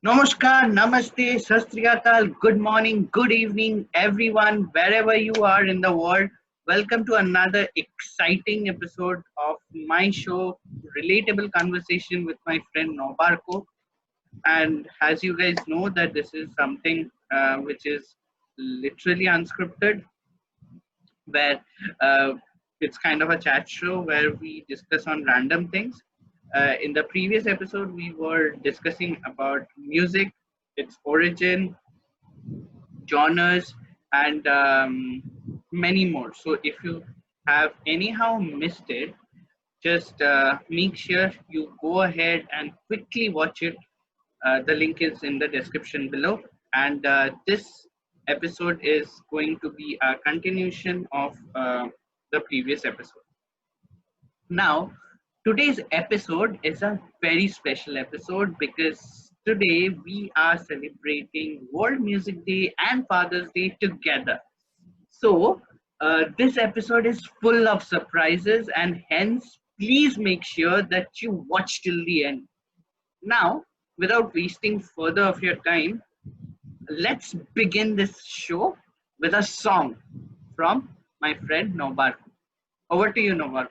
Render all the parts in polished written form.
Namaskar, Namaste, Sat Sri Akal, good morning, good evening, everyone, wherever you are in the world. Welcome to another exciting episode of my show, Relatable Conversation with my friend Nobarko. And as you guys know, that this is something which is literally unscripted, where uh, it's kind of a chat show where we discuss on random things. In the previous episode, we were discussing about music, its origin, genres, and many more. So if you have anyhow missed it, just make sure you go ahead and quickly watch it. The link is in the description below. And this episode is going to be a continuation of the previous episode. Now, today's episode is a very special episode because today we are celebrating World Music Day and Father's Day together. So, this episode is full of surprises, and hence, please make sure that you watch till the end. Now, without wasting further of your time, let's begin this show with a song from my friend Nobar. Over to you, Nobar.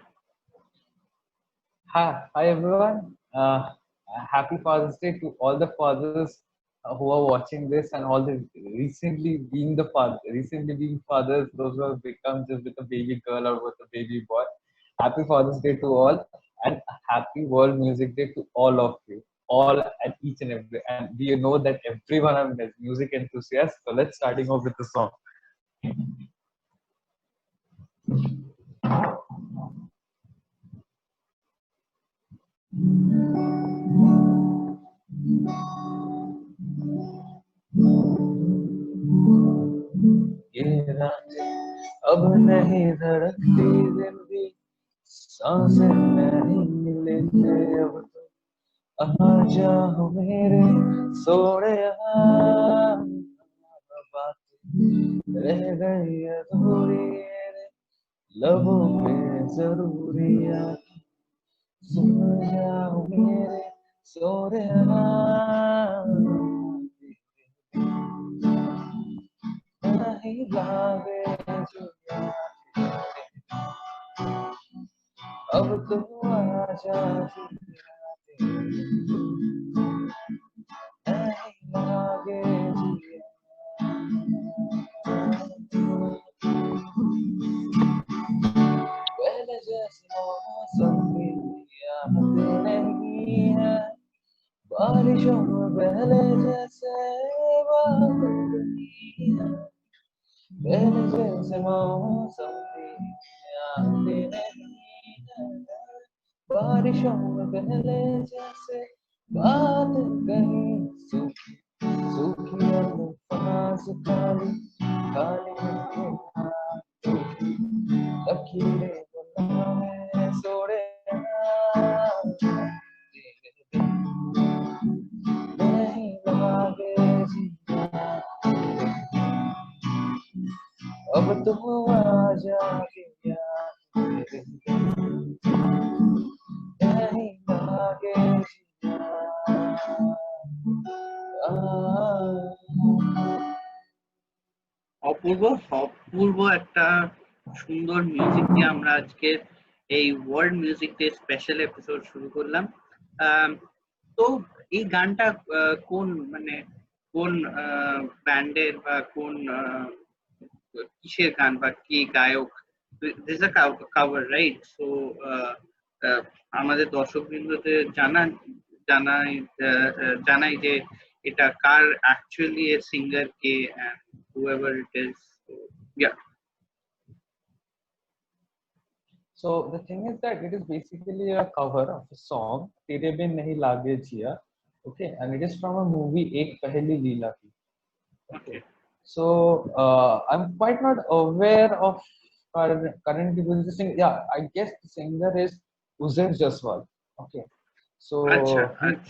Hi everyone. Happy Father's Day to all the fathers who are watching this and all the recently being fathers, those who have become just with a baby girl or with a baby boy. Happy Father's Day to all, and happy World Music Day to all of you, all and each and every. And we know that everyone are music enthusiasts. So let's starting off with the song. ये रातें अब नहीं धड़कती दिल भी सांसें नहीं लेते अब तो आ जाओ मेरे सोने बातें रह गई अधूरी रे लबों पे जरूरी आके सुन जाओ मेरे सोने नहीं लागे जुआ अब तो आजा नहीं लागे जिया पहले जैसे मौसम भी याद नहीं है बारिशों में पहले जैसे बात नहीं है पहले जैसे मौसम भी याद नहीं है बारिशों में पहले जैसे बात कहीं सूखी सूखी अल्फाज काली काली लकीरें बना है सोरे नहीं लागे जिया अब तो आजा गया नहीं लागे जिया অপূর্ব একটা সুন্দর মিউজিক দিয়ে আমরা আজকে এই world music day special episode শুরু করলাম। তো এই গানটা কোন ব্যান্ডের বা কোন কিসের গান বা কে গায়ক? This a cover, right? So আমাদের দর্শকবৃন্দদের জানাই জানাই যে এটা কার অ্যাকচুয়ালি সিঙ্গার কে, whoever it is. So, yeah. So the thing is that it is basically a cover of a song Tere Bin Nahi Lage Jiya, okay, and it is from a movie Ek Pehli Leela Ki. Okay. So I'm quite not aware of currently who is the singer. Yeah, I guess the singer is Uzair Jaswal. Okay, so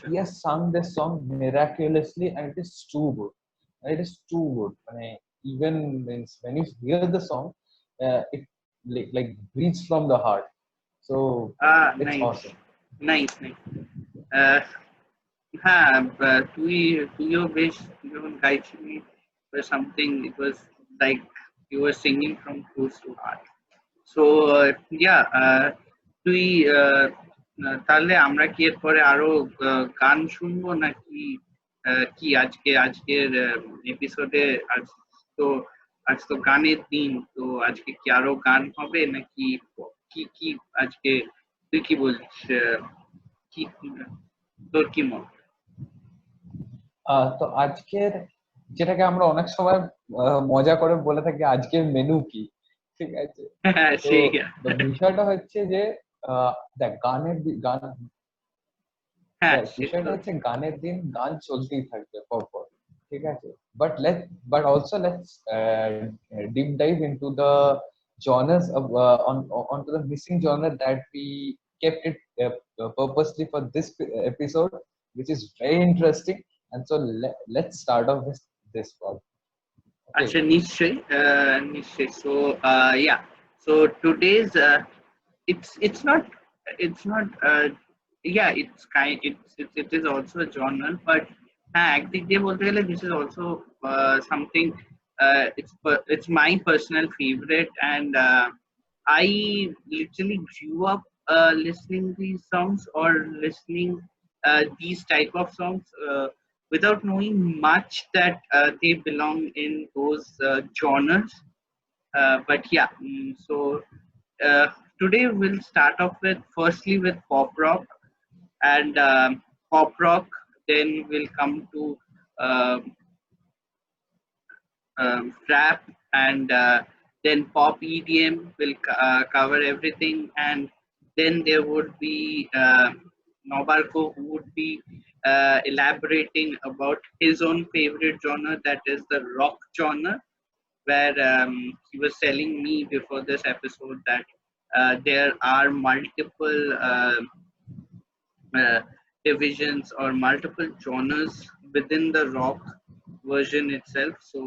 he has sung this song miraculously, and it is too good. It is too good. I mean, even when you hear the song, it like breathes from the heart. So it's nice. awesome. Nice. Uh, To your wish, you guided me for something. It was like you were singing from close to heart. So yeah, তুই তাহলে আমরা কি এরপরে আরো গান শুনবো নাকি কি আজকের এপিসোডে আজ তো আজ তো গানের দিন, তো আজকে কি আরো গান হবে নাকি কি কি আজকে তুই কি বলিস? কি তোর কি মত? তো আজকের, যেটাকে আমরা অনেক সময় মজা করে বলে থাকি আজকের মেনু কি, ঠিক আছে? হ্যাঁ তো সেই বিষয়টা হচ্ছে যে দেখ গান, হ্যাঁ দেখ সে বিষয়টা তো হচ্ছে গানের দিন গান চলতেই থাকবে পরপর, ঠিক আছে? But also let's deep dive into the genres of onto the missing genre that we kept it purposely for this episode, which is very interesting. And so let's start off with this one. Okay. আচ্ছা নিশ্চয়ই so yeah, so today's it's not yeah, it is also a genre, but হ্যাঁ একদিক দিয়ে বলতে গেলে this is also something it's my personal favorite, and I literally grew up listening these songs or listening these type of songs without knowing much that they belong in those genres. But yeah, so uh, today we'll start off with firstly with pop rock, and pop rock. Then we'll come to um, rap, and then pop EDM will cover everything, and then there would be Nobarko, who would be elaborating about his own favorite genre, that is the rock genre, where he was telling me before this episode that there are multiple uh, divisions or multiple genres within the rock version itself. So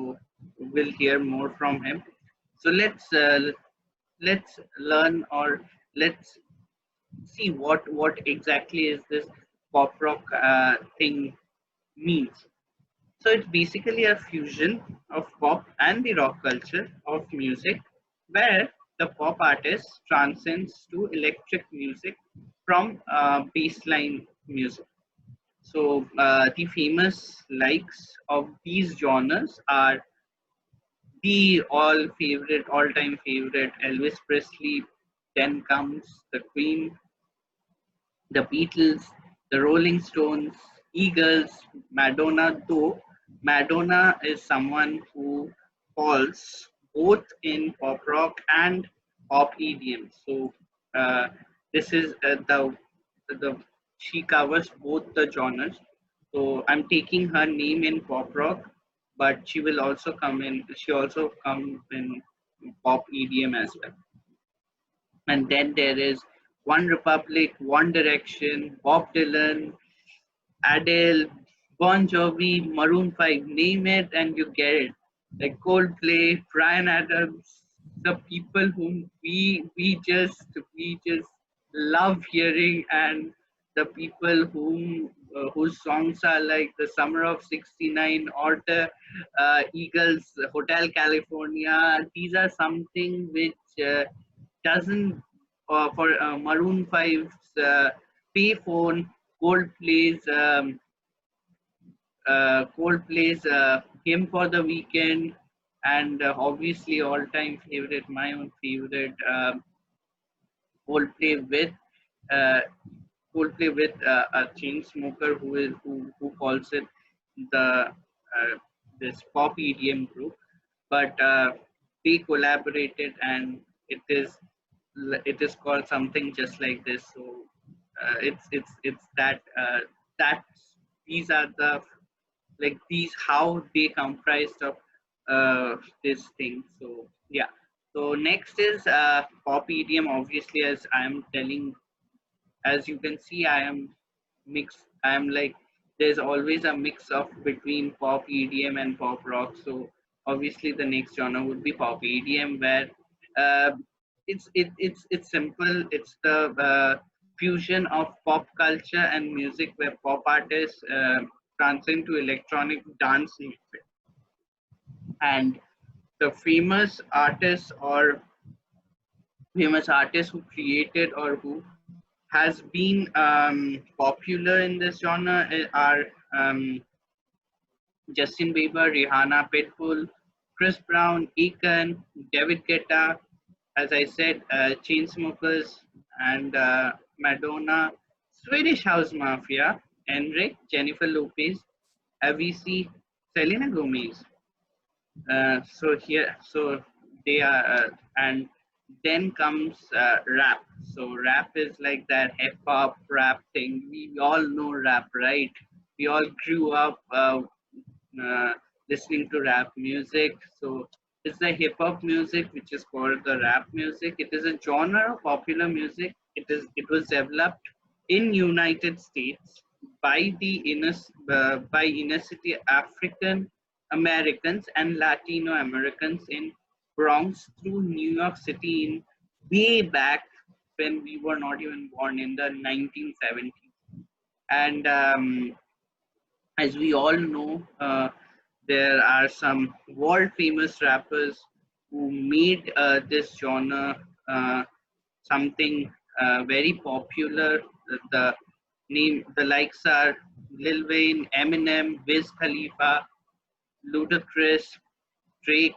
we'll hear more from him. So let's learn, or let's see what exactly is this pop rock thing means. So it's basically a fusion of pop and the rock culture of music, where the pop artist transcends to electric music from bassline music. So the famous likes of these genres are the all-time favorite Elvis Presley. Then comes the Queen, the Beatles, the Rolling Stones, Eagles, Madonna, though Madonna is someone who falls both in pop rock and pop EDM. So this is the she covers both the genres. So I'm taking her name in pop rock, but she will also come in. She also come in pop EDM as well. And then there is One Republic, One Direction, Bob Dylan, Adele, Bon Jovi, Maroon 5, name it and you get it. Like Coldplay, Brian Adams, the people whom we just love hearing, and the people whose songs are like the Summer of '69 or the Eagles, Hotel California. These are something which doesn't for Maroon 5's Payphone, Coldplay's Hymn for the Weekend, and obviously all-time favorite, my own favorite, Coldplay with uh, Coldplay with a chain smoker who calls it the this pop EDM group, but they collaborated, and it is called something just like this. So it's that these are the like these how they comprised of this thing. So yeah. So next is pop EDM. Obviously, as I am telling, as you can see, I am mixed. I am like there's always a mix of between pop EDM and pop rock. So obviously, the next genre would be pop EDM, where uh, it's simple. It's the fusion of pop culture and music where pop artists transcend to electronic dance music. And the famous artists who created or who has been popular in this genre are Justin Bieber, Rihanna, Pitbull, Chris Brown, Akon, David Guetta, as I said, Chainsmokers, and Madonna, Swedish House Mafia, Enrique, Jennifer Lopez, Avicii, Selena Gomez. So they are, and then comes rap. So rap is like that hip hop rap thing. We all know rap, right? We all grew up uh, listening to rap music. So it's the hip hop music which is called the rap music. It is a genre of popular music. It was developed in United States by inner city African Americans and Latino Americans in Bronx through New York City in way back when we were not even born in the 1970s. And as we all know, there are some world famous rappers who made this genre something very popular. The likes are Lil Wayne, Eminem, Wiz Khalifa, Ludacris, Drake,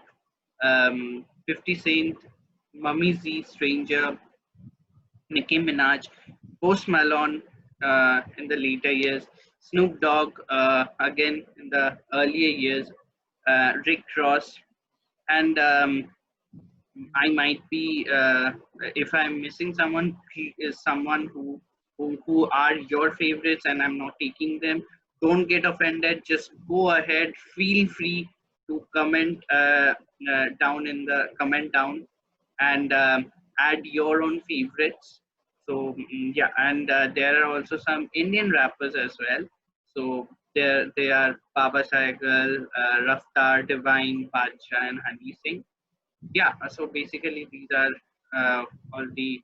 50 Cent, Mummy Z, Stranger, Nicki Minaj, Post Malone in the later years, Snoop Dogg again in the earlier years, Rick Ross, and I might be if I'm missing someone, he is someone who are your favorites, and I'm not taking them. Don't get offended. Just go ahead. Feel free to comment down in the comment down and add your own favorites. So yeah, and there are also some Indian rappers as well. So there they are Baba Saigal, Raftar, Divine, Badshah, and Honey Singh. Yeah, so basically these are all the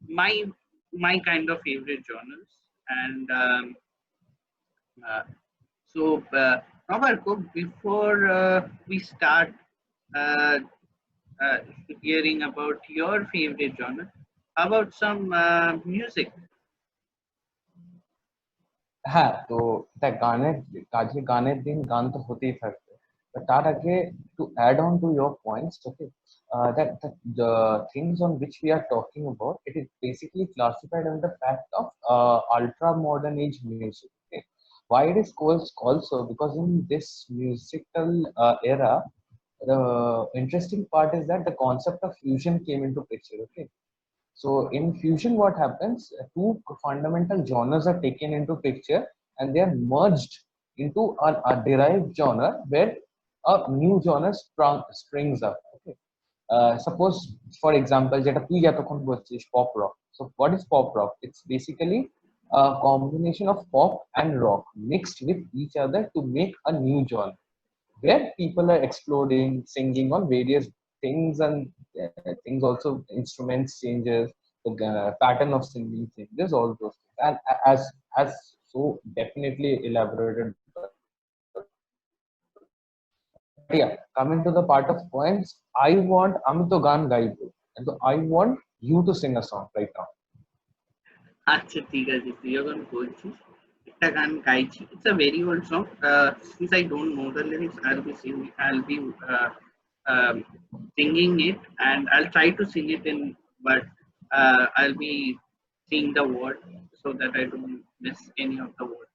my my kind of favorite genres. And uh, so Roberto, before we start uh, uh, hearing about your favorite genre, how about some music? হ্যাঁ, তো দেখ গানের কাজে গানের দিন গান তো হতেই থাকবে। তার আগে to add on to your points, okay, that the things on which we are talking about, it is basically classified under the fact of ultra modern age music. Okay? Why it is called so? Because in this musical era, the interesting part is that the concept of fusion came into picture. Okay, so in fusion, what happens? Two fundamental genres are taken into picture and they are merged into a derived genre where a new genre springs up. Okay. Suppose, for example, যেটা তুই এতক্ষণ বলছিস pop rock. So what is pop rock? It's basically a combination of pop and rock mixed with each other to make a new genre where people are exploding, singing on various things, and things also instruments changes, the pattern of singing changes, all those things. And as so definitely elaborated. Yeah, coming to the part of points, আমি তো গান গাইবো, and so I want you to sing a song right now. আচ্ছা ঠিক আছে, তুই যখন বলছিস একটা গান গাইছি, it's a very old song. Since I don't know the lyrics, I'll be um, singing it, and I'll try to sing it in, but I'll be seeing the word so that I don't miss any of the words.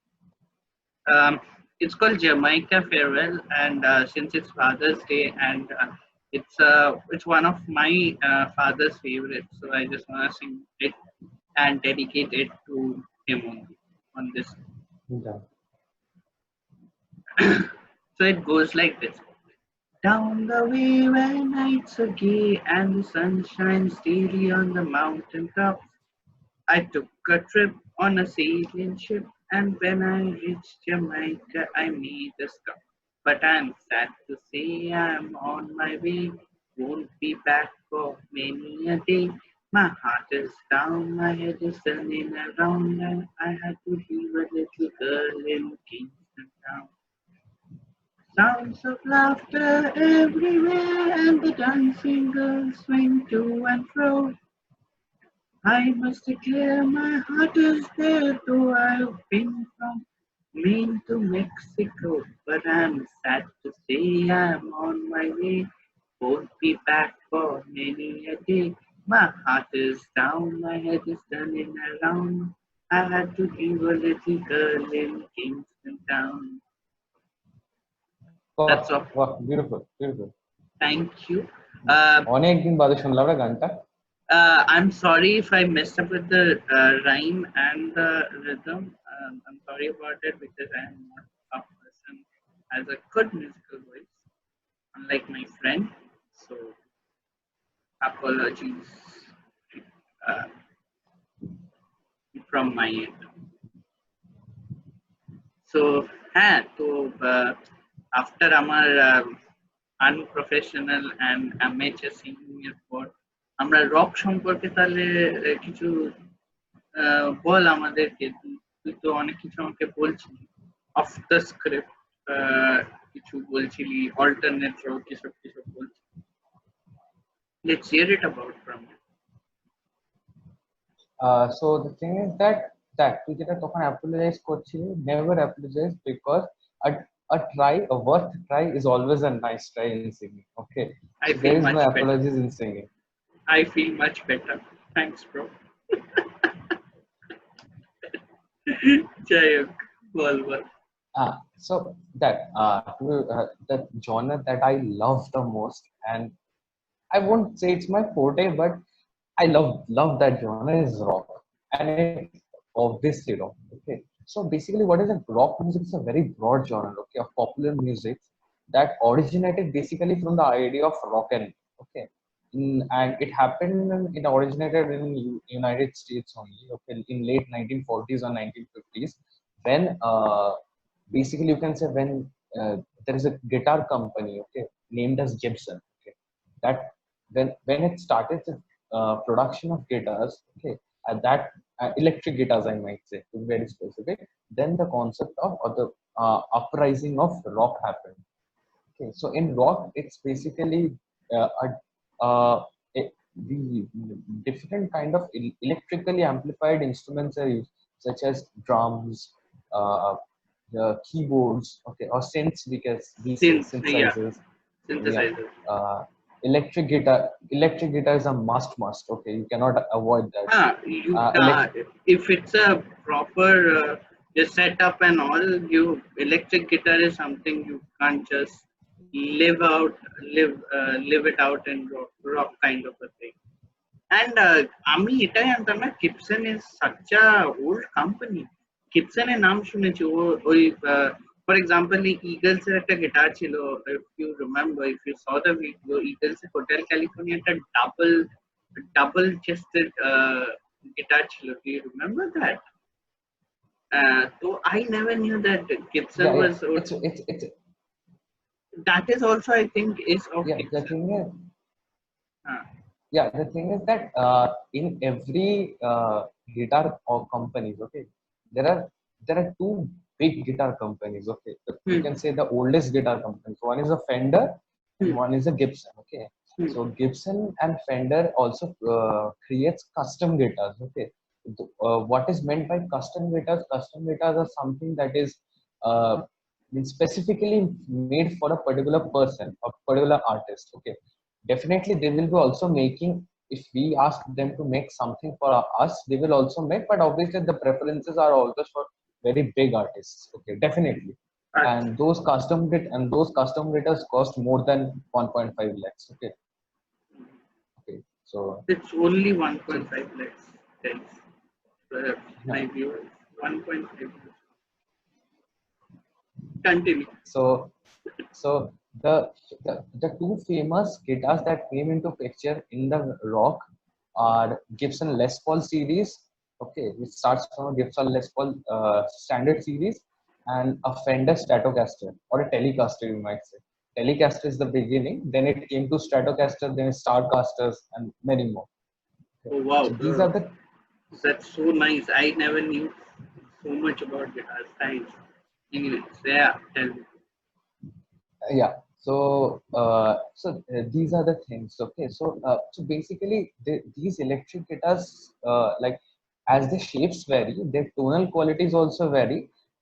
It's called Jamaica Farewell, and since it's Father's Day, and it's one of my father's favorites, so I just want to sing it and dedicate it to him only on this. Yeah. So it goes like this. Down the way where nights are gay and the sun shines daily on the mountain tops, I took a trip on a sailing ship, and when I reached Jamaica, I made a stop. But I'm sad to say I'm on my way, won't be back for many a day. My heart is down, my head is turning around, and I had to leave a little girl in Kingston Town. Sounds of laughter everywhere, and the dancing girls swing to and fro. I must declare my heart is there, though I've been from Maine to Mexico. But I'm sad to say I'm on my way. Won't be back for many a day. My heart is down, my head is turning around. I had to leave a little girl in Kingston Town. That's Wow, all. wow, beautiful, beautiful. Thank you. Uh, অনেক দিন বাদে শুনলাম রে গানটা। I'm sorry if I messed up with the rhyme and the rhythm. I'm sorry about it because I'm not a person who has a good musical voice, unlike my friend. So apologies uh, from my end. So হ্যাঁ তো after আমার unprofessional and amateur singing এর পর আমরা rock সম্পর্কে তাহলে কিছু বল আমাদেরকে, তুই তো অনেক কিছু আমাকে বলছিলি অফ দ্য স্ক্রিপ্ট, কিছু বলছিলি অল্টারনেট রক এসব কিছু বলছিলি, let's hear it about from you. So the thing is that তুই যেটা তখন অ্যাপোলোজাইজ করছিলি, never apologize because a a worth try is always a nice try in singing. Okay, I so feel there is much no better. apologies in singing. I feel much better. Thanks, bro. যাই হোক, বল বল। So that genre that I love the most, and I won't say it's my forte, but I love that genre is rock, and it's obviously rock. Okay, so basically, what is a rock music? Is a very broad genre, okay, of popular music that originated basically from the idea of rock and okay, and it happened. It originated in United States only, okay, in late 1940s or 1950s, when basically you can say when there is a guitar company, okay, named as Gibson, okay, that when it started the production of guitars, okay, at that electric guitars, I might say, to be very specific, then the concept of or the uprising of rock happened. Okay, so in rock, it's basically uh, a, the different kind of electrically amplified instruments are used, such as drums, uh, the keyboards, okay, or synths, because these Synth, yeah, synthesizers, yeah, synthesizer. uh, electric guitar is a must, okay, you cannot avoid that. You Elect- if it's a proper setup and all, you electric guitar is something you can't just live out, live it out in rock kind of a thing. And আমি এটাই জানতাম না Gibson is such a old company. Gibson এর নাম শুনেছি, ওই for example Eagles এর একটা গিটার ছিল, if you remember, if you saw the video, Eagles এর হোটেল ক্যালিফোর্নিয়া একটা double chested guitar chilo. Do you remember that? So I never knew that Gibson yeah, was. it's That is also, I think, is of yeah. Gibson. The thing is, Uh, yeah, the thing is that in every guitar or companies, okay, there are two big guitar companies, okay. You can say the oldest guitar companies. One is a Fender and one is a Gibson, okay. So Gibson and Fender also creates custom guitars, okay. What is meant by custom guitars? Custom guitars are something that is specifically made for a particular person, a particular artist, okay. Definitely they will be also making, if we ask them to make something for us, they will also make, but obviously the preferences are always for very big artists, okay, definitely. And those custom guitars cost more than 1.5 lakhs, okay. Okay, so it's only 1.5 lakhs. Thanks. My viewers, 1.5. Continue. So the two famous guitars that came into picture in the rock are Gibson Les Paul series, okay, which starts from a Gibson Les Paul standard series, and a Fender Stratocaster or a Telecaster, you might say. Telecaster is the beginning, then it came to Stratocaster, then Starcasters, and many more. Oh wow, So these are the that's so nice. I never knew so much about guitar science. Anyways, yeah, tell me. yeah. These are the things. Okay, so basically these electric guitars, like as the shapes vary, their tonal qualities also vary.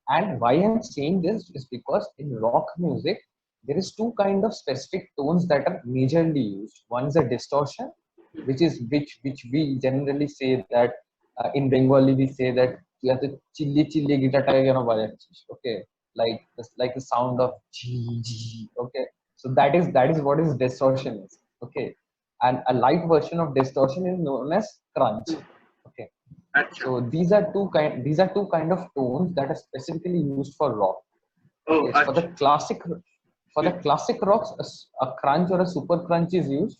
And why I'm saying this is because in rock music there is two kind of specific tones that are majorly used. One is a distortion, which we generally say that in Bengali we say that you have to chilli chilli guitar okay, like the sound of G. Okay, so that is what is distortion is. Okay, and a light version of distortion is known as crunch. Okay, Acha. so these are two kind of tones that are specifically used for rock. Oh, Okay, so acha. for the classic rocks, a crunch or a super crunch is used.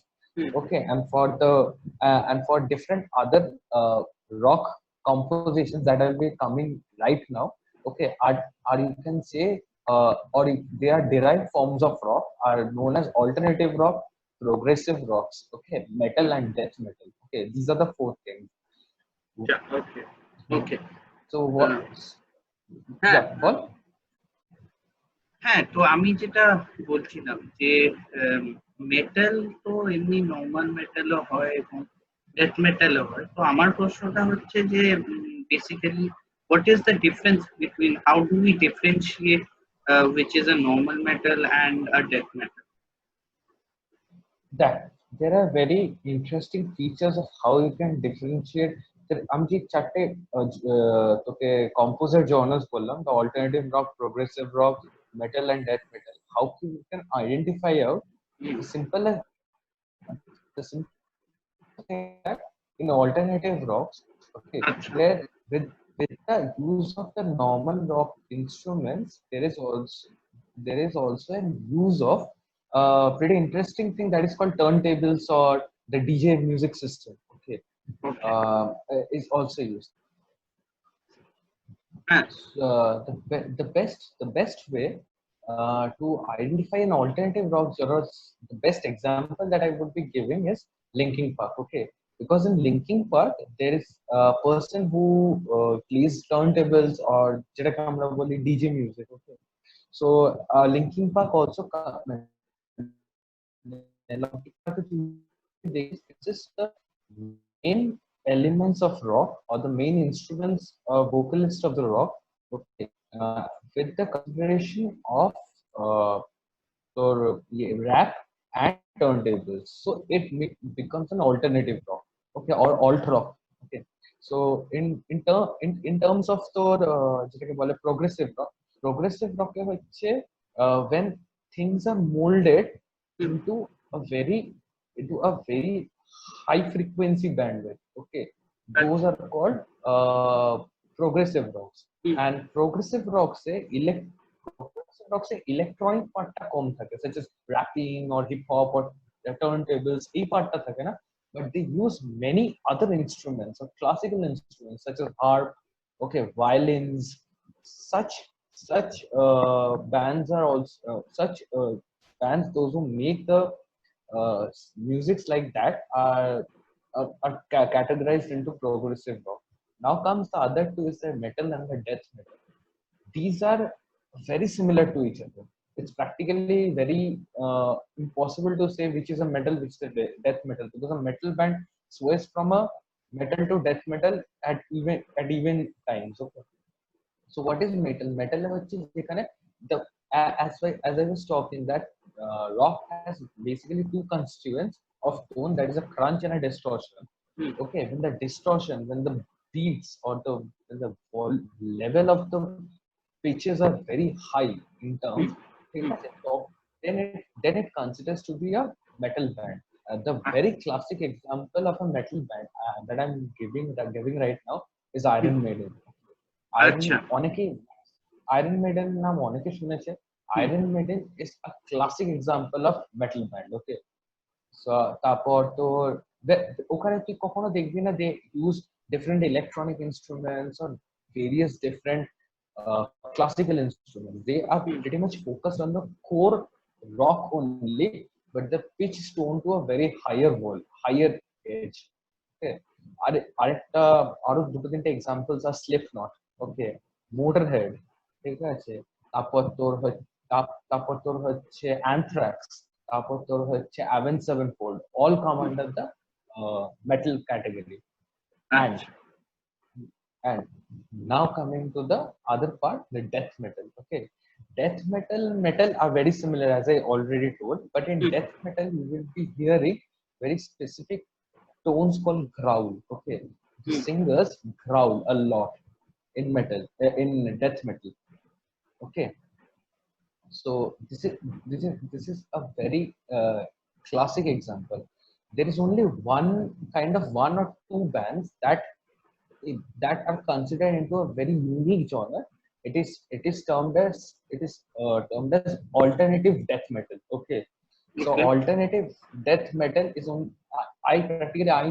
Okay, and for different other rock compositions that will be coming right now. Okay, are you can say they are derived forms of rock are known as alternative rock, progressive rocks. Okay, metal and death metal. Okay, these are the four things. Yeah, okay. Okay. So Uh, what? হ্যাঁ Yeah, what? হ্যাঁ তো আমি যেটা বলছিলাম যে metal তো এমনি normal মেটালও হয় এবং ডেথ মেটালও হয়, তো আমার প্রশ্নটা হচ্ছে যে basically what is the difference between, how do we differentiate which is a normal metal and a death metal? That there are very interesting features of how you can differentiate. আমি যে চারটে তোকে composer genres বললাম, the alternative rock, progressive rock, metal and death metal. How you can identify out Hmm. the simple as the simple thing that in alternative rocks, okay, আচ্ছা there with the use of the normal rock instruments, there is also a use of pretty interesting thing that is called turntables or the DJ music system. Okay, okay is also used. হ্যাঁ The best way to identify an alternative rock genre, the best example that I would be giving is Linkin Park. Okay, because in Linkin Park there is a person who plays turntables or যেটাকে আমরা বলি DJ music. Okay, so Linkin Park also it's just the main elements of rock or the main instruments vocalist of the rock. Okay, with the consideration of rap and turntables, so becomes an alternative rock. Okay, or alt rock. Okay, so in terms of যেটাকে বলে progressive rock হচ্ছে when things are molded into a very very high frequency bandwidth. Okay, those are called progressive rocks. And progressive rocks electronic পার্টটা কম থাকে, such as rapping or hip hop or turntables, এই পার্টটা থাকে না, but they use many other instruments or classical instruments such as harp, okay, violins. Such bands are also such bands, those who make the musics like that are categorized into progressive rock. Now comes the other two, is the metal and the death metal. These are very similar to each other. It's practically very impossible to say which is a metal, which is a death metal, because a metal band sways from a metal to death metal at even times. Okay, so what is metal? Metal হচ্ছে যেখানে the as I was talking that rock has basically two constituents of tone, that is a crunch and a distortion. Okay, when the beats or level of the pitches are very high in terms, then it considers to be a metal band. The very classic example of a metal band that I'm giving right now is Iron Maiden. আচ্ছা Iron Maiden নাম অনেকে শুনেছে. Iron Maiden is a classic example of metal band. Okay, so তারপর তোর ওখানে তুই কখনো দেখবি না they use different electronic instruments or various different classical instruments. They are pretty much focused on the core rock only, but the pitch is toned to a very higher edge. Okay, আরেকটা আরো দুটো তিনটে examples আর স্লিপনট, ওকে, মোটরহেড, ঠিক আছে, তারপর তোর হচ্ছে anthrax, তারপর তোর হচ্ছে Avenged Sevenfold, all come under the metal category. and and now coming to the other part, the death metal. Okay, death metal are very similar, as I already told, but in death metal you will be hearing very specific tones called growl. Okay, the singers growl a lot in metal, in death metal. Okay, so this is a very classic example. There is only one or two bands that are considered into a very unique genre. It is termed as alternative death metal. Okay, so alternative death metal is on. I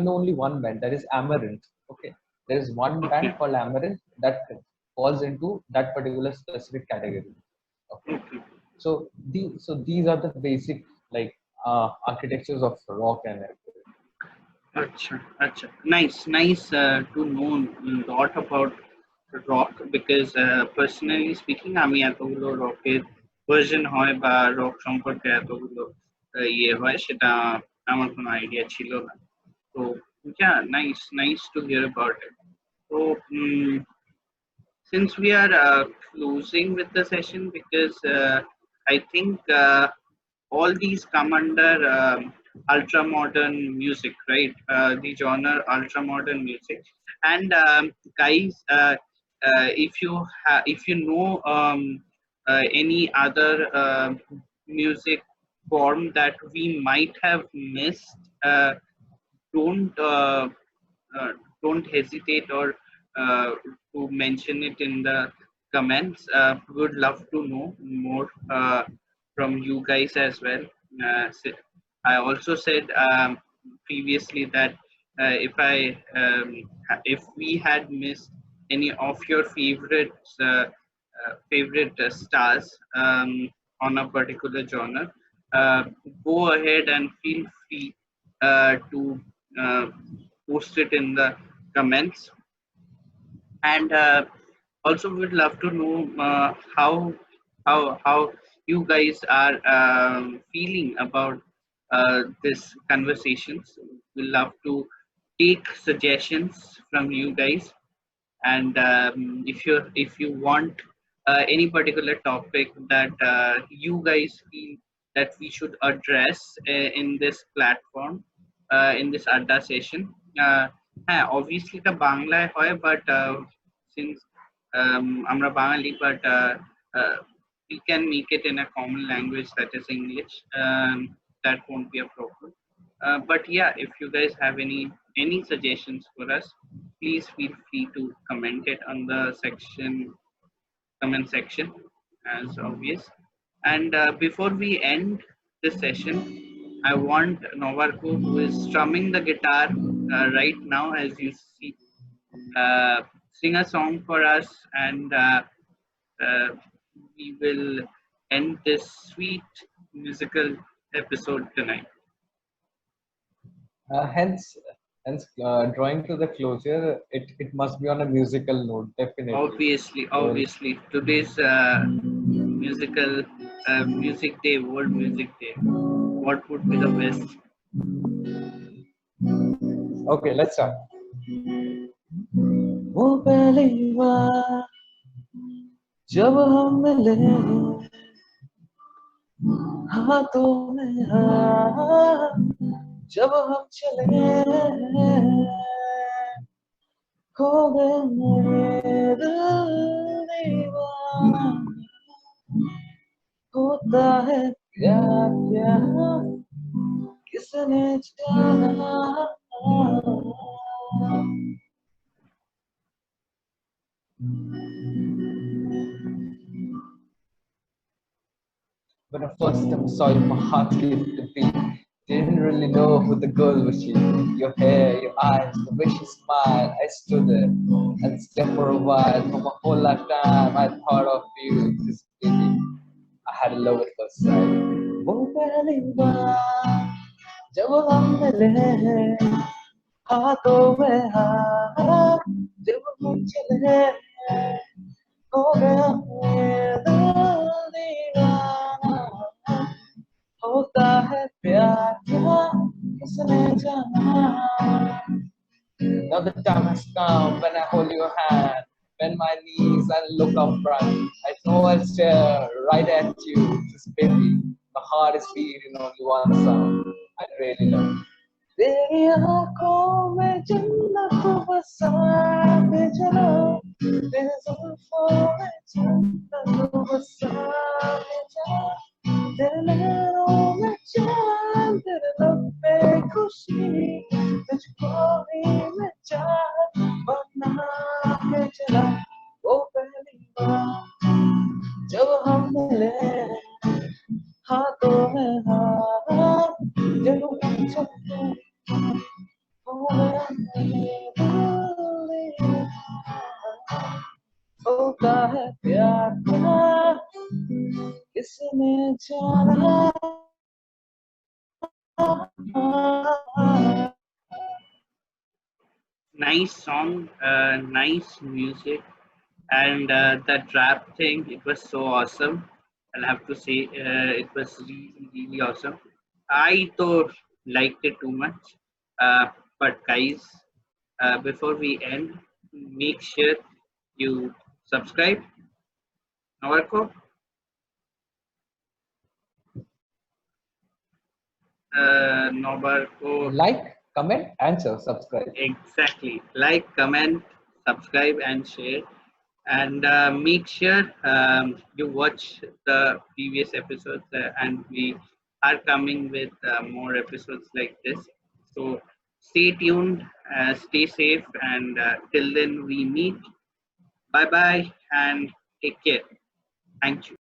know only one band, that is Amaranth. Okay, there is one band called Amaranth that falls into that particular specific category. Okay, so these are the basic, like, architectures of rock and everything. Acha, acha. Nice to know a lot about rock, because personally speaking, আমি এতগুলো রকের version হয় বা rock সম্পর্কে এতগুলো ইয়ে হয় সেটা আমার কোনো আইডিয়া ছিল না। তো yeah, nice to hear about it. So since we are closing with the session, because I think all these come under ultra modern music, right? The genre ultra modern music. And guys, if you know any other music form that we might have missed, don't uh, uh, don't hesitate or to mention it in the comments. Would love to know more from you guys as well. I also said previously that if we had missed any of your favorite stars on a particular genre, uh, go ahead and feel free to uh, post it in the comments. And also would love to know how you guys are feeling about this conversations. We love to take suggestions from you guys. And if you want any particular topic that you guys feel that we should address in this platform, in this adda session, হ্যাঁ obviously এটা বাংলায় হয়, but since আমরা বাঙালি, but we can make it in a common language, that is English. That won't be a problem. But yeah, if you guys have any suggestions for us, please feel free to comment it on the comment section, as obvious. And before we end this session, I want Novarko, who is strumming the guitar right now, as you see, sing a song for us, and we will end this sweet musical episode tonight. Hence, drawing to the closure, it must be on a musical note, definitely. Obviously, today's music day, World Music Day. What would be the best? Okay, let's start. वो पहली बार जब हम मिले, हाथों में हाथ जब हम चले, खो गए मेरे दिल दीवाना, होता है प्यार प्यार किसने जाना। When I first time saw you, my heart skipped a beat. Didn't really know who the girl was. She, your hair, your eyes, the way she smiled. I stood there and stared for a while. For my whole lifetime, I thought of you, this baby. I had a love at first sight. वो पहली बार जब हम मिले, हाथों में हाथ जब हम चले हो गया ये दिल दीवाना होता है प्यार क्या किसने जाना. Now the time has come when I hold your hand, bend my knees and look up front. I know I'll stare right at you, just baby. My heart is beating only one sound. I really love you. तेरी आँखों में जन्नत बसा के चलो, तेरे जुल्फों में जन्नत बसा के चलो, तेरे नैनों में चांद, तेरे लब पे खुशी, तुझको ही मैं चाहत बना के चला. वो पहली बार जब हम मिले, हाथों में हाथ जब हम चलते होता है प्यार क्या किसने जाना. Nice song, nice music, and that rap thing, it was so awesome. I'll have to say, it was really, really awesome. I though liked it too much. But guys, before we end, make sure you subscribe. Navarko, Navarko, Like, comment, and subscribe. exactly. Like, comment, subscribe, and share. And make sure you watch the previous episodes, and we are coming with more episodes like this. So stay tuned, stay safe, and till then we meet. Bye bye and take care. Thank you.